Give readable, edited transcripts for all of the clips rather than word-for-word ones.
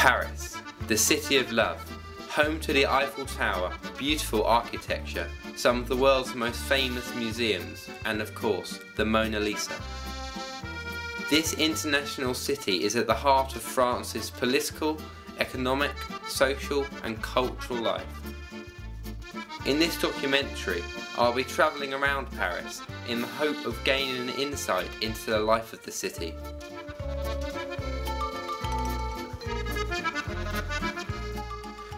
Paris, the city of love, home to the Eiffel Tower, beautiful architecture, some of the world's most famous museums, and of course, the Mona Lisa. This international city is at the heart of France's political, economic, social and cultural life. In this documentary, I'll be travelling around Paris in the hope of gaining an insight into the life of the city.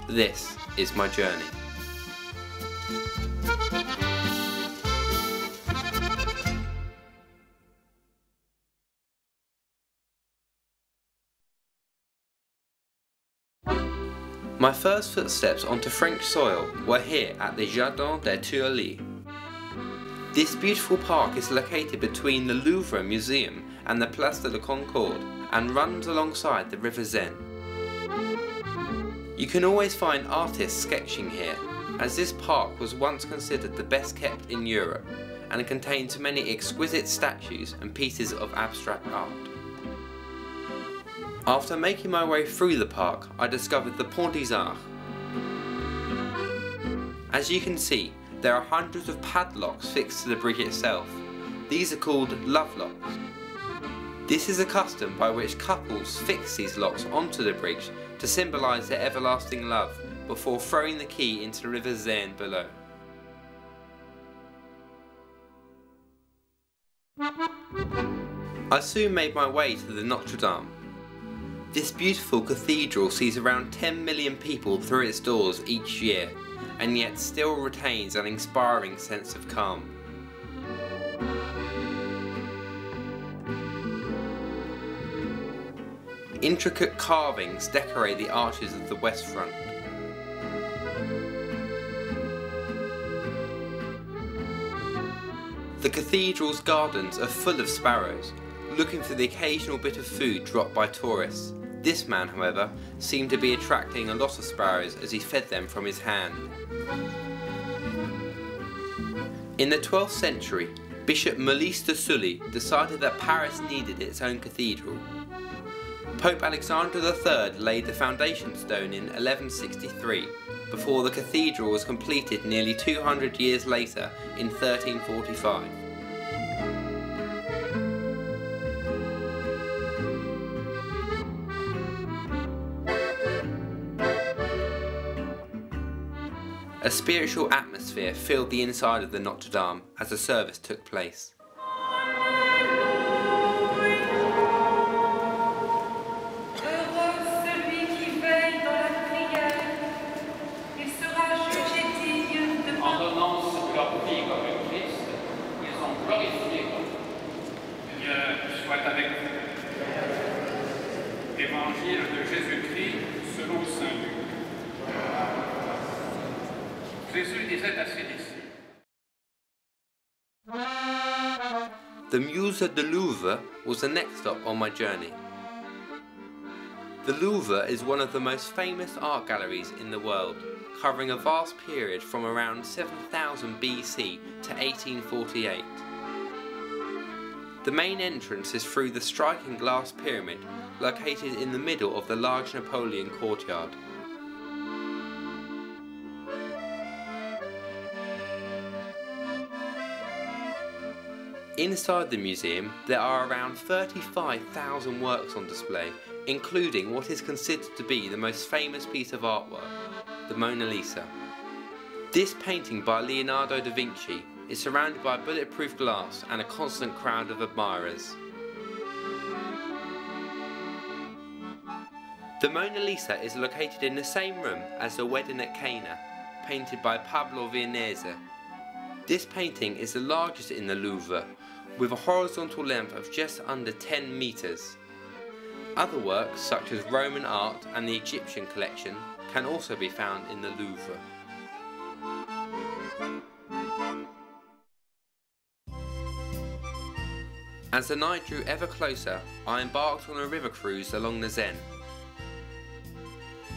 This is my journey. My first footsteps onto French soil were here at the Jardin des Tuileries. This beautiful park is located between the Louvre Museum and the Place de la Concorde and runs alongside the River Seine. You can always find artists sketching here, as this park was once considered the best kept in Europe and it contains many exquisite statues and pieces of abstract art. After making my way through the park, I discovered the Pont des Arts. As you can see, there are hundreds of padlocks fixed to the bridge itself. These are called love locks. This is a custom by which couples fix these locks onto the bridge to symbolise their everlasting love before throwing the key into the River Seine below. I soon made my way to the Notre Dame. This beautiful cathedral sees around 10 million people through its doors each year, and yet still retains an inspiring sense of calm. Intricate carvings decorate the arches of the west front. The cathedral's gardens are full of sparrows, looking for the occasional bit of food dropped by tourists. This man, however, seemed to be attracting a lot of sparrows as he fed them from his hand. In the 12th century, Bishop Maurice de Sully decided that Paris needed its own cathedral. Pope Alexander III laid the foundation stone in 1163, before the cathedral was completed nearly 200 years later in 1345. A spiritual atmosphere filled the inside of the Notre Dame as the service took place. Évangile de Jésus-Christ selon saint Luc. Jésus disait à ses disciples. The Musée du Louvre was the next stop on my journey. The Louvre is one of the most famous art galleries in the world, covering a vast period from around 7000 BC to 1848. The main entrance is through the striking glass pyramid located in the middle of the large Napoleon courtyard. Inside the museum, there are around 35,000 works on display, including what is considered to be the most famous piece of artwork, the Mona Lisa. This painting by Leonardo da Vinci is surrounded by bulletproof glass and a constant crowd of admirers. The Mona Lisa is located in the same room as the Wedding at Cana, painted by Pablo Veronese. This painting is the largest in the Louvre, with a horizontal length of just under 10 meters. Other works, such as Roman art and the Egyptian collection, can also be found in the Louvre. As the night drew ever closer, I embarked on a river cruise along the Seine.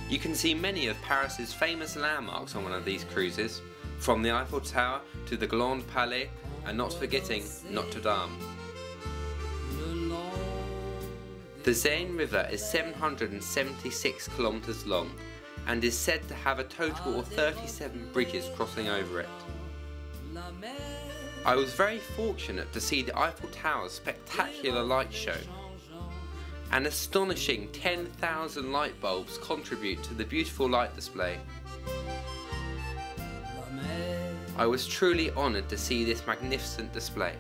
You can see many of Paris's famous landmarks on one of these cruises, from the Eiffel Tower to the Grand Palais, and not forgetting Notre Dame. The Seine River is 776 kilometers long and is said to have a total of 37 bridges crossing over it. I was very fortunate to see the Eiffel Tower's spectacular light show. An astonishing 10,000 light bulbs contribute to the beautiful light display. I was truly honoured to see this magnificent display.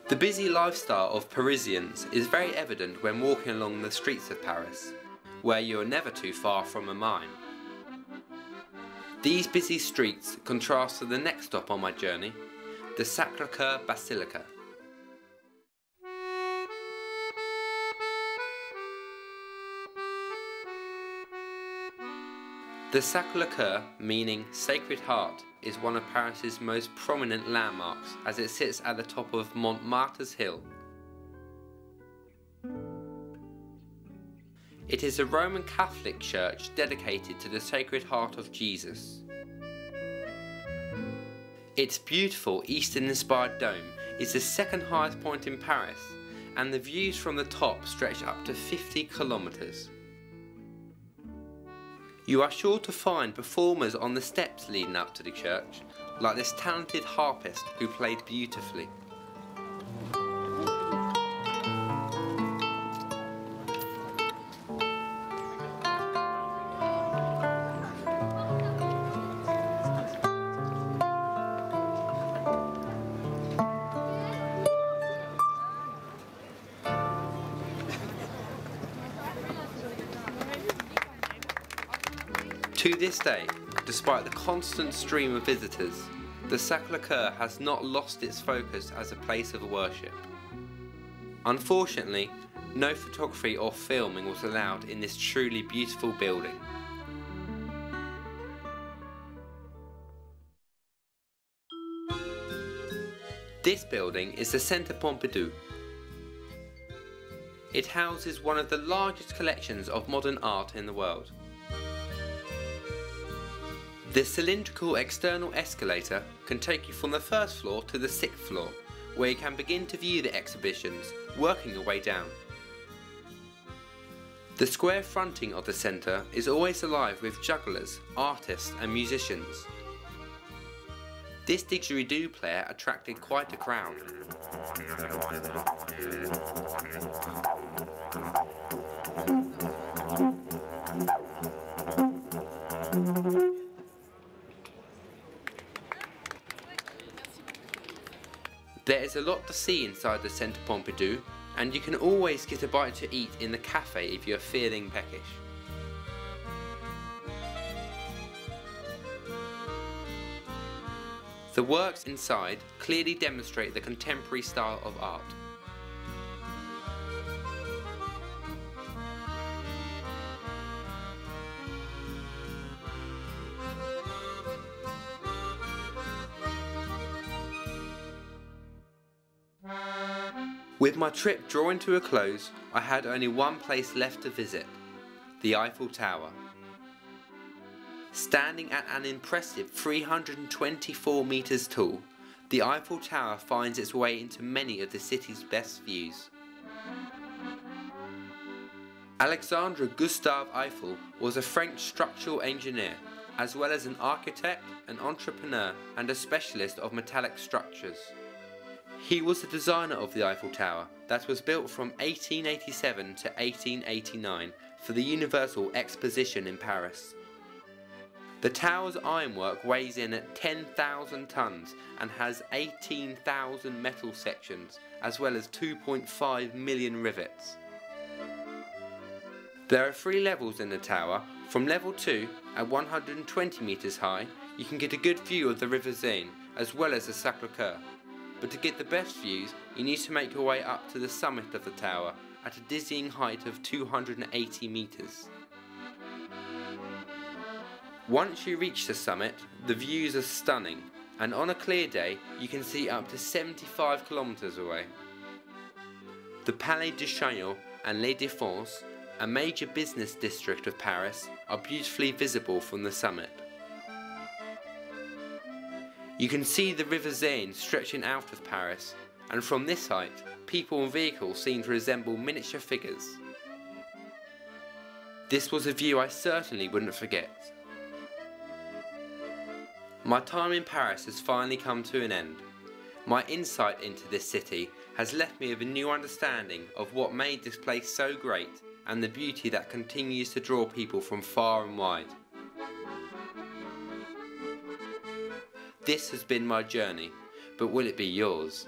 The busy lifestyle of Parisians is very evident when walking along the streets of Paris, where you are never too far from a mime. These busy streets contrast to the next stop on my journey, the Sacré-Cœur Basilica. The Sacré-Cœur, meaning Sacred Heart, is one of Paris's most prominent landmarks as it sits at the top of Montmartre's hill. It is a Roman Catholic church dedicated to the Sacred Heart of Jesus. Its beautiful Eastern-inspired dome is the second highest point in Paris, and the views from the top stretch up to 50 kilometers. You are sure to find performers on the steps leading up to the church, like this talented harpist who played beautifully. To this day, despite the constant stream of visitors, the Sacré-Cœur has not lost its focus as a place of worship. Unfortunately, no photography or filming was allowed in this truly beautiful building. This building is the Centre Pompidou. It houses one of the largest collections of modern art in the world. The cylindrical external escalator can take you from the first floor to the 6th floor, where you can begin to view the exhibitions, working your way down. The square fronting of the centre is always alive with jugglers, artists and musicians. This didgeridoo player attracted quite a crowd. There is a lot to see inside the Centre Pompidou, and you can always get a bite to eat in the cafe if you are feeling peckish. The works inside clearly demonstrate the contemporary style of art. With my trip drawing to a close, I had only one place left to visit, the Eiffel Tower. Standing at an impressive 324 meters tall, the Eiffel Tower finds its way into many of the city's best views. Alexandre Gustave Eiffel was a French structural engineer, as well as an architect, an entrepreneur, and a specialist of metallic structures. He was the designer of the Eiffel Tower that was built from 1887 to 1889 for the Universal Exposition in Paris. The tower's ironwork weighs in at 10,000 tons and has 18,000 metal sections, as well as 2.5 million rivets. There are 3 levels in the tower. From level 2, at 120 meters high, you can get a good view of the River Seine, as well as the Sacré-Cœur. But to get the best views, you need to make your way up to the summit of the tower at a dizzying height of 280 meters. Once you reach the summit, the views are stunning, and on a clear day, you can see up to 75 kilometers away. The Palais de Chaillot and Les Défenses, a major business district of Paris, are beautifully visible from the summit. You can see the River Seine stretching out of Paris, and from this height, people and vehicles seem to resemble miniature figures. This was a view I certainly wouldn't forget. My time in Paris has finally come to an end. My insight into this city has left me with a new understanding of what made this place so great and the beauty that continues to draw people from far and wide. This has been my journey, but will it be yours?